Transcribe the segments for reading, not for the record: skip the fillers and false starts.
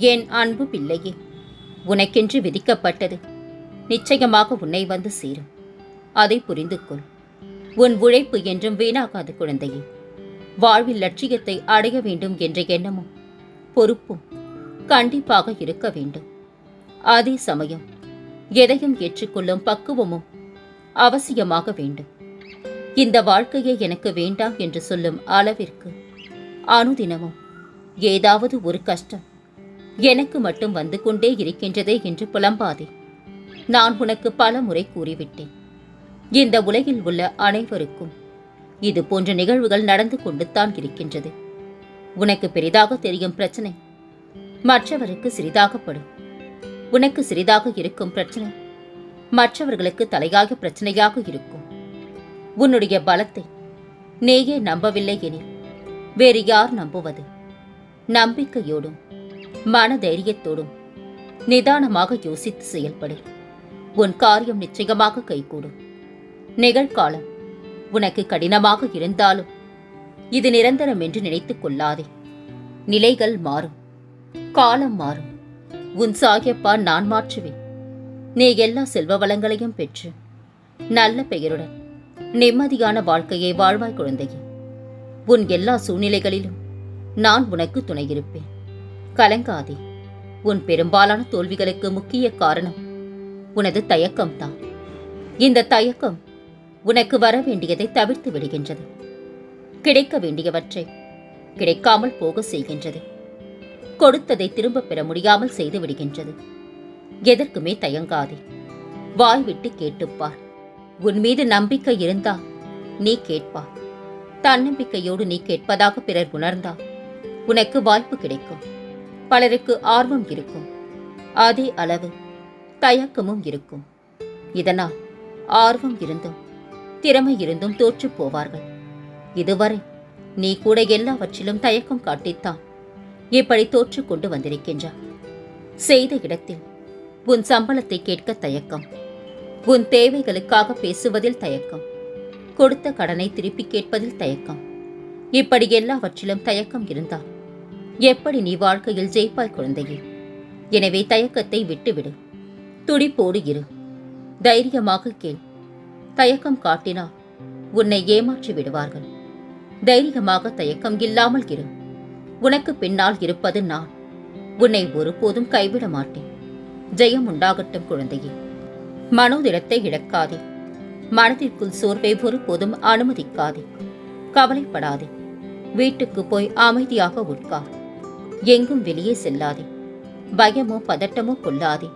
என் அன்பு பிள்ளையே, உனக்கென்று விதிக்கப்பட்டது நிச்சயமாக உன்னை வந்து சேரும். அதை புரிந்து கொள். உன் உழைப்பு என்றும் வீணாகாது குழந்தையே. வாழ்வில் லட்சியத்தை அடைய வேண்டும் என்ற எண்ணமும் பொறுப்பும் கண்டிப்பாக இருக்க வேண்டும். அதே சமயம் எதையும் ஏற்றுக்கொள்ளும் பக்குவமும் அவசியமாக வேண்டும். இந்த வாழ்க்கையே எனக்கு வேண்டாம் என்று சொல்லும் அளவிற்கு அனுதினமும் ஏதாவது ஒரு கஷ்டம் எனக்கு மட்டும் வந்து கொண்டே இருக்கின்றதே என்று புலம்பாதே. நான் உனக்கு பல முறை கூறிவிட்டேன். இந்த உலகில் உள்ள அனைவருக்கும் இது போன்ற நிகழ்வுகள் நடந்து கொண்டுத்தான் இருக்கின்றது. உனக்கு பெரிதாக தெரியும் பிரச்சனை மற்றவருக்கு சிறிதாகப்படும். உனக்கு சிறிதாக இருக்கும் பிரச்சனை மற்றவர்களுக்கு தலையாய பிரச்சனையாக இருக்கும். உன்னுடைய பலத்தை நீயே நம்பவில்லை எனில் வேறு யார் நம்புவது? நம்பிக்கையோடும் மன தைரியத்தோடும் நிதானமாக யோசித்து செயல்படு. உன் காரியம் நிச்சயமாக கைகூடும். நிகழ்காலம் உனக்கு கடினமாக இருந்தாலும் இது நிரந்தரம் என்று நினைத்துக் கொள்ளாதே. நிலைகள் மாறும், காலம் மாறும். உன் சாயப்பா நான் மாற்றுவேன். நீ எல்லா செல்வ வளங்களையும் பெற்று நல்ல பெயருடன் நிம்மதியான வாழ்க்கையை வாழ்வாய் குழந்தையே. உன் எல்லா சூழ்நிலைகளிலும் நான் உனக்கு துணையிருப்பேன். கலங்காதே. உன் பெரும்பாலான தோல்விகளுக்கு முக்கிய காரணம் உனது தயக்கம்தான். இந்த தயக்கம் உனக்கு வர வேண்டியதை தவிர்த்து விடுகின்றது. கிடைக்க வேண்டியவற்றை கிடைக்காமல் போக செய்கின்றது. கொடுத்ததை திரும்பப் பெற முடியாமல் செய்து விடுகின்றது. எதற்குமே தயங்காதே. வாய் விட்டு கேட்டுப்பார். உன் மீது நம்பிக்கை இருந்தால் நீ கேட்பார். தன்னம்பிக்கையோடு நீ கேட்பதாக பிறர் உணர்ந்தால் உனக்கு வாய்ப்பு கிடைக்கும். பலருக்கு ஆர்வம் இருக்கும், அதே அளவு தயக்கமும் இருக்கும். இதனால் ஆர்வம் இருந்தும் திறமை இருந்தும் தோற்று போவார்கள். இதுவரை நீ கூட எல்லாவற்றிலும் தயக்கம் காட்டித்தான் இப்படி தோற்று கொண்டு வந்திருக்கின்றாய். செய்த இடத்தில் உன் சம்பளத்தை கேட்க தயக்கம், உன் தேவைகளுக்காக பேசுவதில் தயக்கம், கொடுத்த கடனை திருப்பி கேட்பதில் தயக்கம். இப்படி எல்லாவற்றிலும் தயக்கம் இருந்தால் எப்படி நீ வாழ்க்கையில் ஜெயிப்பாய் குழந்தையே? எனவே தயக்கத்தை விட்டுவிடு. துடிப்போடு இரு. தைரியமாக கேள். தயக்கம் காட்டினால் உன்னை ஏமாற்றி விடுவார்கள். தைரியமாக தயக்கம் இல்லாமல் இரு. உனக்கு பின்னால் இருப்பது நான். உன்னை ஒருபோதும் கைவிட மாட்டேன். ஜெயம் உண்டாகட்டும் குழந்தையே. மனோதிடத்தை இழக்காதே. மனதிற்குள் சோர்வை ஒருபோதும் அனுமதிக்காதே. கவலைப்படாதே. வீட்டுக்கு போய் அமைதியாக உட்கார். எங்கும் வெளியே செல்லாதே. பயமோ பதட்டமோ கொள்ளாதே.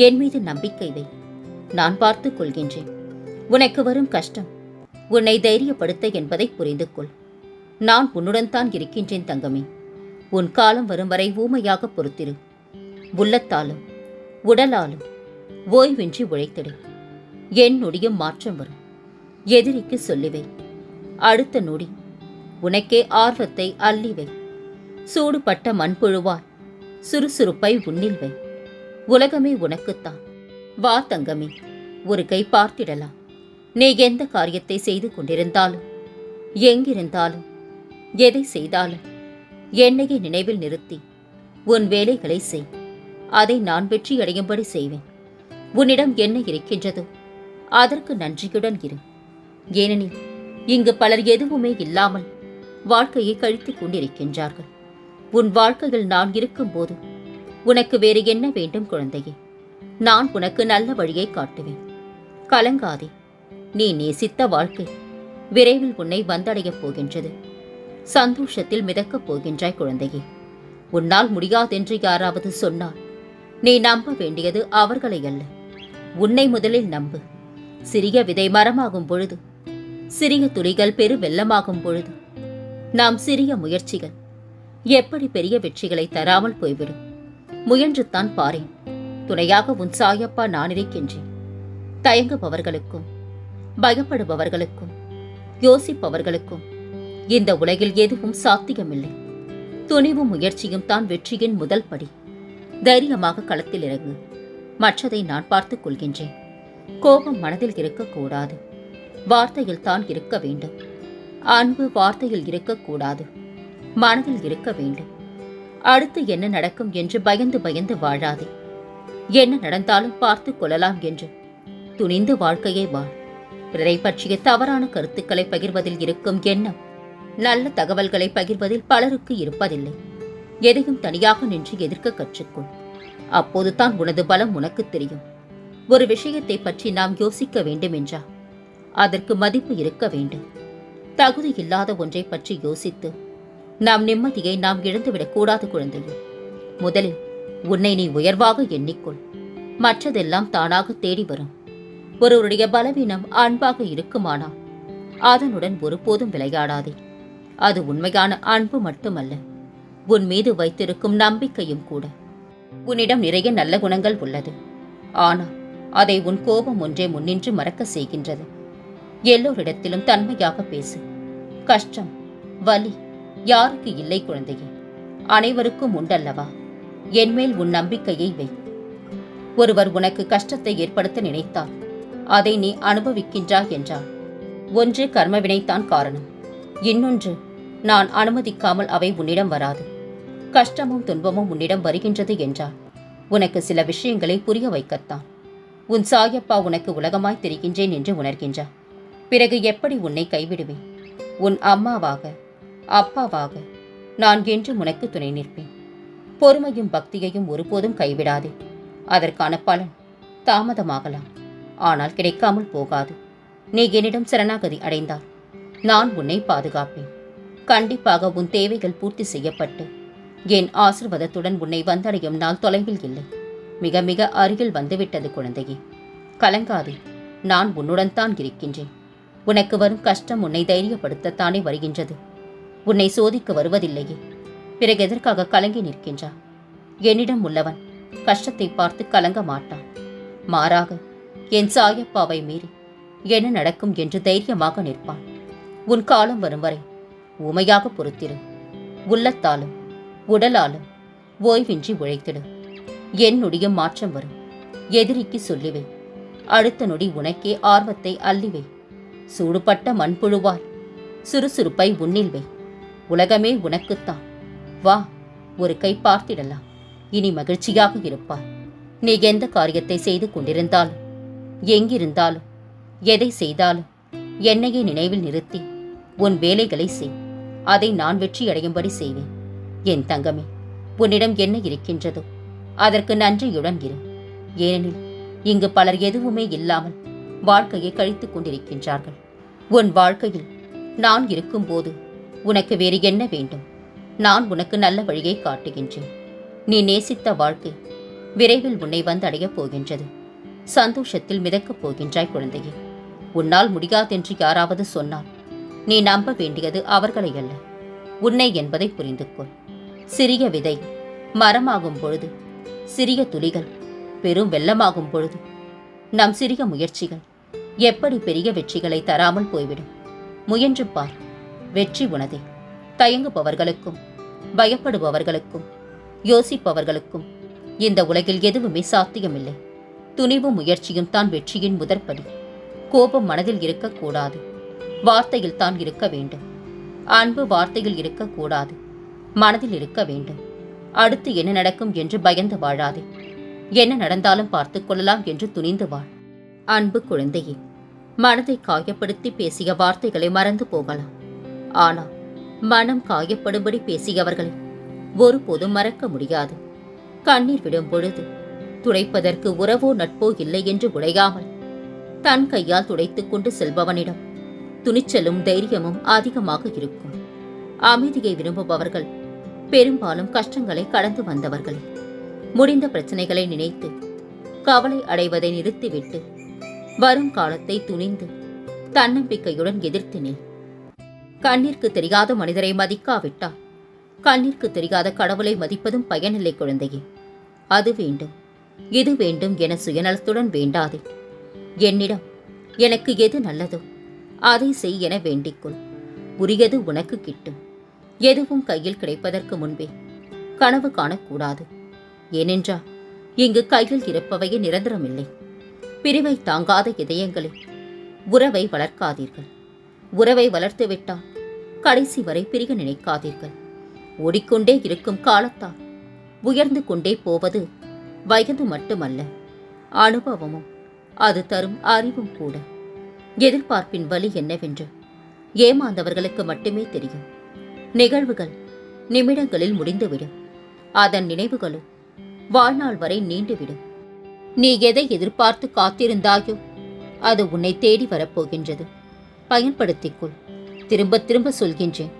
என் மீது நம்பிக்கை வை. நான் பார்த்துக் கொள்கின்றேன். உனக்கு வரும் கஷ்டம் உன்னை தைரியப்படுத்த என்பதை புரிந்து கொள். நான் உன்னுடன் தான் இருக்கின்றேன் தங்கமே. உன் காலம் வரும் வரை ஊமையாக பொறுத்திரு. உள்ளத்தாலும் உடலாலும் ஓய்வின்றி உழைத்திடு. என் நொடியும் மாற்றம் வரும். எதிரிக்கு சொல்லிவை. அடுத்த நொடி உனக்கே ஆர்வத்தை அள்ளிவை. சூடுபட்ட மண்புழுவாய் சுறுசுறுப்பை உன்னில் வை. உலகமே உனக்குத்தான். வா தங்கமே, ஒரு கை பார்த்திடலாம். நீ எந்த காரியத்தை செய்து கொண்டிருந்தாலும், எங்கிருந்தாலும், எதை செய்தாலும் என்னையே நினைவில் நிறுத்தி உன் வேலைகளை செய். அதை நான் வெற்றியடையும்படி செய்வேன். உன்னிடம் என்ன இருக்கின்றதோ அதற்கு நன்றியுடன் இரு. ஏனெனில் இங்கு பலர் எதுவுமே இல்லாமல் வாழ்க்கையை கழித்துக் கொண்டிருக்கின்றார்கள். உன் வாழ்க்கையில் நான் இருக்கும்போது உனக்கு வேறு என்ன வேண்டும் குழந்தையே? நான் உனக்கு நல்ல வழியை காட்டுவேன். கலங்காதே. நீ நேசித்த வாழ்க்கை விரைவில் உன்னை வந்தடையப் போகின்றது. சந்தோஷத்தில் மிதக்கப் போகின்றாய் குழந்தையே. உன்னால் முடியாதென்று யாராவது சொன்னால் நீ நம்ப வேண்டியது அவர்களை அல்ல, உன்னை முதலில் நம்பு. சிறிய விதை மரமாகும் பொழுது, சிறிய துளிகள் பெரு வெள்ளமாகும் பொழுது, நாம் சிறிய முயற்சிகள் எப்படி பெரிய வெற்றிகளை தராமல் போய்விடும். முயன்றுத்தான் பாரேன். துணையாக உன் சாயப்பா நான் இருக்கின்றேன். தயங்குபவர்களுக்கும் பயப்படுபவர்களுக்கும் யோசிப்பவர்களுக்கும் இந்த உலகில் எதுவும் சாத்தியமில்லை. துணிவும் முயற்சியும் தான் வெற்றியின் முதல் படி. தைரியமாக களத்தில் இறங்கு. மற்றதை நான் பார்த்துக் கொள்கின்றேன். கோபம் மனதில் இருக்கக்கூடாது, வார்த்தையில் தான் இருக்க வேண்டும். அன்பு வார்த்தையில் இருக்கக்கூடாது, மனதில் இருக்க வேண்டும். அடுத்து என்ன நடக்கும் என்று பயந்து பயந்து வாழாதே. என்ன நடந்தாலும் பார்த்து கொள்ளலாம் என்று துணிந்து வாழ்க்கையை வாழ். பிறரை பற்றிய தவறான கருத்துக்களை பகிர்வதில் இருக்கும் எண்ணம் நல்ல தகவல்களை பகிர்வதில் பலருக்கு இருப்பதில்லை. எதையும் தனியாக நின்று எதிர்க்க கற்றுக்கொள். அப்போதுதான் உனது பலம் உனக்கு தெரியும். ஒரு விஷயத்தை பற்றி நாம் யோசிக்க வேண்டும் என்றால் அதற்கு மதிப்பு இருக்க வேண்டும். தகுதி இல்லாத ஒன்றை பற்றி யோசித்து நாம் நிம்மதியை நாம் இழந்துவிடக் கூடாது குழந்தையே. முதலில் உன்னை நீ உயர்வாக எண்ணிக்கொள். மற்றதெல்லாம் தானாக தேடி வரும். ஒருவருடைய பலவீனம் அன்பாக இருக்குமானால் அதனுடன் ஒருபோதும் விளையாடாதே. அது உண்மையான அன்பு மட்டுமல்ல, உன் மீது வைத்திருக்கும் நம்பிக்கையும் கூட. உன்னிடம் நிறைய நல்ல குணங்கள் உள்ளது. ஆனால் அதை உன் கோபம் ஒன்றே முன்னின்று மறக்க செய்கின்றது. எல்லோரிடத்திலும் தன்மையாக பேசு. கஷ்டம், வலி யாருக்கு இல்லை குழந்தையே? அனைவருக்கும் உண்டல்லவா? என்மேல் உன் நம்பிக்கையை வை. ஒருவர் உனக்கு கஷ்டத்தை ஏற்படுத்த நினைத்தால் அதை நீ அனுபவிக்கின்றாய் என்றால் ஒன்று கர்மவினைத்தான் காரணம், இன்னொன்று நான் அனுமதிக்காமல் அவை உன்னிடம் வராது. கஷ்டமும் துன்பமும் உன்னிடம் வருகின்றது என்றால் உனக்கு சில விஷயங்களை புரிய வைக்கத்தான். உன் சாயப்பா உனக்கு உலகமாய் தெரிகின்றேன் என்று உணர்கின்றார். பிறகு எப்படி உன்னை கைவிடுவேன்? உன் அம்மாவாக அப்பாவாக நான் என்று உனக்கு துணை நிற்பேன். பொறுமையும் பக்தியையும் ஒருபோதும் கைவிடாதே. அதற்கான பலன் தாமதமாகலாம், ஆனால் கிடைக்காமல் போகாது. நீ என்னிடம் சரணாகதி அடைந்தால் நான் உன்னை பாதுகாப்பேன். கண்டிப்பாக உன் தேவைகள் பூர்த்தி செய்யப்பட்டு என் ஆசிர்வாதத்துடன் உன்னை வந்தடையும் நாள் தொலைவில் இல்லை, மிக மிக அருகில் வந்துவிட்டது குழந்தையே. கலங்காதே, நான் உன்னுடன் தான் இருக்கின்றேன். உனக்கு வரும் கஷ்டம் உன்னை தைரியப்படுத்தத்தானே வருகின்றது. உன்னை சோதிக்க வருவதில்லையே. பிறகு எதற்காக கலங்கி நிற்கின்றா? என்னிடம் உள்ளவன் கஷ்டத்தை பார்த்து கலங்க மாட்டான். மாறாக என் சாயப்பாவை மீறி என்ன நடக்கும் என்று தைரியமாக நிற்பான். உன் காலம் வரும் வரை ஊமையாக பொறுத்திரு. உள்ளத்தாலும் உடலாலும் ஓய்வின்றி உழைத்திடு. என் நொடியும் மாற்றம் வரும். எதிரிக்கு சொல்லிவை. அடுத்த நொடி உனக்கே ஆர்வத்தை அள்ளிவை. சூடுபட்ட மண்புழுவாய் சுறுசுறுப்பை உன்னில் வை. உலகமே உனக்குத்தான். வா, ஒரு கை பார்த்திடலாம். இனி மகிழ்ச்சியாக இருப்பாய். நீ எந்த காரியத்தை செய்து கொண்டிருந்தாலும், எங்கிருந்தாலும், எதை செய்தாலும் என்னையே நினைவில் நிறுத்தி உன் வேலைகளை செய். அதை நான் வெற்றியடையும்படி செய்வேன். என் தங்கமே, உன்னிடம் என்ன இருக்கின்றதோ அதற்கு நன்றியுடன் இரு. ஏனெனில் இங்கு பலர் எதுவுமே இல்லாமல் வாழ்க்கையை கழித்துக் கொண்டிருக்கின்றார்கள். உன் வாழ்க்கையில் நான் இருக்கும்போது உனக்கு வேறு என்ன வேண்டும்? நான் உனக்கு நல்ல வழியை காட்டுகின்றேன். நீ நேசித்த வாழ்க்கை விரைவில் உன்னை வந்து அடையப் போகின்றது. சந்தோஷத்தில் மிதக்கப் போகின்றாய் குழந்தையே. உன்னால் முடியாதென்று யாராவது சொன்னால் நீ நம்ப வேண்டியது அவர்களை அல்ல, உன்னை என்பதை புரிந்து கொள். சிறிய விதை மரமாகும் பொழுது, சிறிய துளிகள் பெரும் வெள்ளமாகும் பொழுது, நம் சிறிய முயற்சிகள் எப்படி பெரிய வெற்றிகளை தராமல் போய்விடும். முயன்று பார், வெற்றி உனதே. தயங்குபவர்களுக்கும் பயப்படுபவர்களுக்கும் யோசிப்பவர்களுக்கும் இந்த உலகில் எதுவுமே சாத்தியமில்லை. துணிவும் முயற்சியும் தான் வெற்றியின் முதற்படி. கோபம் மனதில் இருக்கக்கூடாது, வார்த்தையில் தான் இருக்க வேண்டும். அன்பு வார்த்தையில் இருக்கக்கூடாது, மனதில் இருக்க வேண்டும். அடுத்து என்ன நடக்கும் என்று பயந்து வாழாதே. என்ன நடந்தாலும் பார்த்து கொள்ளலாம் என்று துணிந்து வாழ். அன்பு குழந்தையே, மனதை காயப்படுத்தி பேசிய வார்த்தைகளை மறந்து போகலாம். ஆனால் மனம் காயப்படும்படி பேசியவர்களை ஒருபோதும் மறக்க முடியாது. கண்ணீர் விடும் பொழுது துடைப்பதற்கு உறவோ நட்போ இல்லை என்று உடையாமல் தன் கையால் துடைத்துக் கொண்டு செல்பவனிடம் துணிச்சலும் தைரியமும் அதிகமாக இருக்கும். அமைதியை விரும்புபவர்கள் பெரும்பாலும் கஷ்டங்களை கடந்து வந்தவர்கள். முடிந்த பிரச்சனைகளை நினைத்து கவலை அடைவதை நிறுத்திவிட்டு வரும் காலத்தை துணிந்து தன்னம்பிக்கையுடன் எதிர்த்து நில். கண்ணிற்கு தெரியாத மனிதரை மதிக்காவிட்டால் கண்ணிற்கு தெரியாத கடவுளை மதிப்பதும் பயனில்லை குழந்தையே. அது வேண்டும், இது வேண்டும் என சுயநலத்துடன் வேண்டாதே. என்னிடம் எனக்கு எது நல்லதோ அதை செய் என வேண்டிக்கொள். உரியது உனக்கு கிட்டும். எதுவும் கையில் கிடைப்பதற்கு முன்பே கனவு காணக்கூடாது. ஏனென்றால் இங்கு கையில் இருப்பவையே நிரந்தரமில்லை. பிரிவை தாங்காத இதயங்களில் உறவை வளர்க்காதீர்கள். உறவை வளர்த்துவிட்டால் கடைசி வரை பிரிய நினைக்காதீர்கள். ஓடிக்கொண்டே இருக்கும் காலத்தால் உயர்ந்து கொண்டே போவது வயது மட்டுமல்ல, அனுபவமும் அது தரும் அறிவும் கூட. எதிர்பார்ப்பின் வலி என்னவென்று ஏமாந்தவர்களுக்கு மட்டுமே தெரியும். நிகழ்வுகள் நிமிடங்களில் முடிந்துவிடும். அதன் நினைவுகளும் வாழ்நாள் வரை நீண்டுவிடும். நீ எதை எதிர்பார்த்து காத்திருந்தாயோ அது உன்னை தேடி வரப்போகின்றது. பயன்படுத்திக்கொள். திரும்ப திரும்ப சொல்கின்றேன்,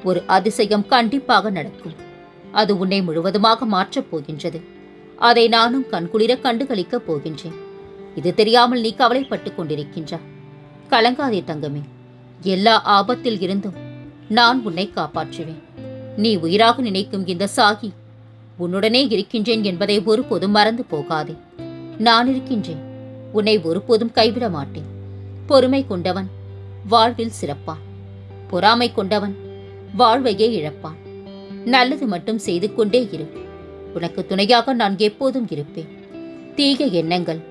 ஒரு அதிசயம் கண்டிப்பாக நடக்கும். அது உன்னை முழுவதுமாக மாற்றப் போகின்றது. அதை நானும் கண்குளிர கண்டுகளிக்கப் போகின்றேன். இது தெரியாமல் நீ கவலைப்பட்டுக் கொண்டிருக்கின்றாய். கலங்காதே தங்கமே, எல்லா ஆபத்தில் இருந்தும் நான் உன்னை காப்பாற்றுவேன். நீ உயிராக நினைக்கும் இந்த சாகி உன்னுடனே இருக்கின்றேன் என்பதை ஒருபோதும் மறந்து போகாதே. நான் இருக்கின்றேன். உன்னை ஒருபோதும் கைவிட மாட்டேன். பொறுமை கொண்டவன் வாழ்வில் சிறப்பான். பொறாமை கொண்டவன் வாழ்வையே இழப்பான். நல்லது மட்டும் செய்து கொண்டே இரு. உனக்கு துணையாக நான் எப்போதும் இருப்பேன். தீய எண்ணங்கள்,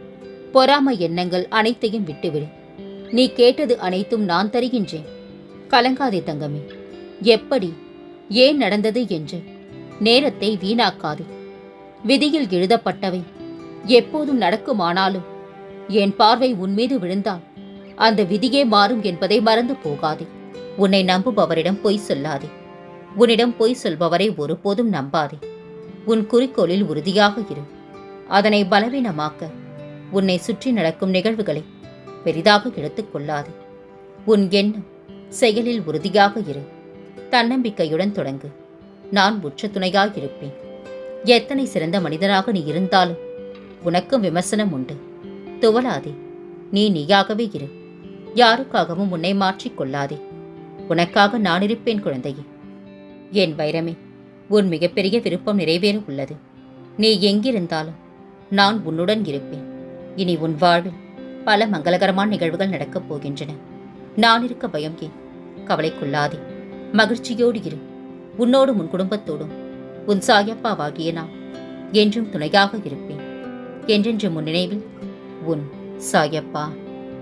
பொறாமை எண்ணங்கள் அனைத்தையும் விட்டுவிடு. நீ கேட்டது அனைத்தும் நான் தருகின்றேன். கலங்காதே தங்கமே. எப்படி, ஏன் நடந்தது என்று நேரத்தை வீணாக்காதே. விதியில் எழுதப்பட்டவை எப்போதும் நடக்குமானாலும் என் பார்வை உன்மீது விழுந்தால் அந்த விதியே மாறும் என்பதை மறந்து போகாதே. உன்னை நம்புபவரிடம் பொய் சொல்லாதே. உன்னிடம் பொய் சொல்பவரை ஒருபோதும் நம்பாதே. உன் குறிக்கோளில் உறுதியாக இரு. அதனை பலவீனமாக்க உன்னை சுற்றி நடக்கும் நிகழ்வுகளை பெரிதாக எடுத்துக் கொள்ளாதே. உன் எண்ணம் செயலில் உறுதியாக இரு. தன்னம்பிக்கையுடன் தொடங்கு. நான் உற்ற துணையாயிருப்பேன். எத்தனை சிறந்த மனிதனாக நீ இருந்தாலும் உனக்கும் விமர்சனம் உண்டு. துவளாதே. நீ நீயாகவே இரு. யாருக்காகவும் உன்னை மாற்றிக்கொள்ளாதே. உனக்காக நான் இருப்பேன் குழந்தையே. என் வைரமே, உன் மிகப்பெரிய விருப்பம் நிறைவேற உள்ளது. நீ எங்கிருந்தாலும் நான் உன்னுடன் இருப்பேன். இனி உன் வாழ்வில் பல மங்களகரமான நிகழ்வுகள் நடக்கப் போகின்றன. நான் இருக்க பயம் ஏன்? கவலைக்குள்ளாதே. மகிழ்ச்சியோடு இரு. உன்னோடும் உன் குடும்பத்தோடும் உன் சாயப்பாவாகிய நான் என்றும் துணையாக இருப்பேன். என்றென்று முன் நினைவில் உன் சாயப்பா.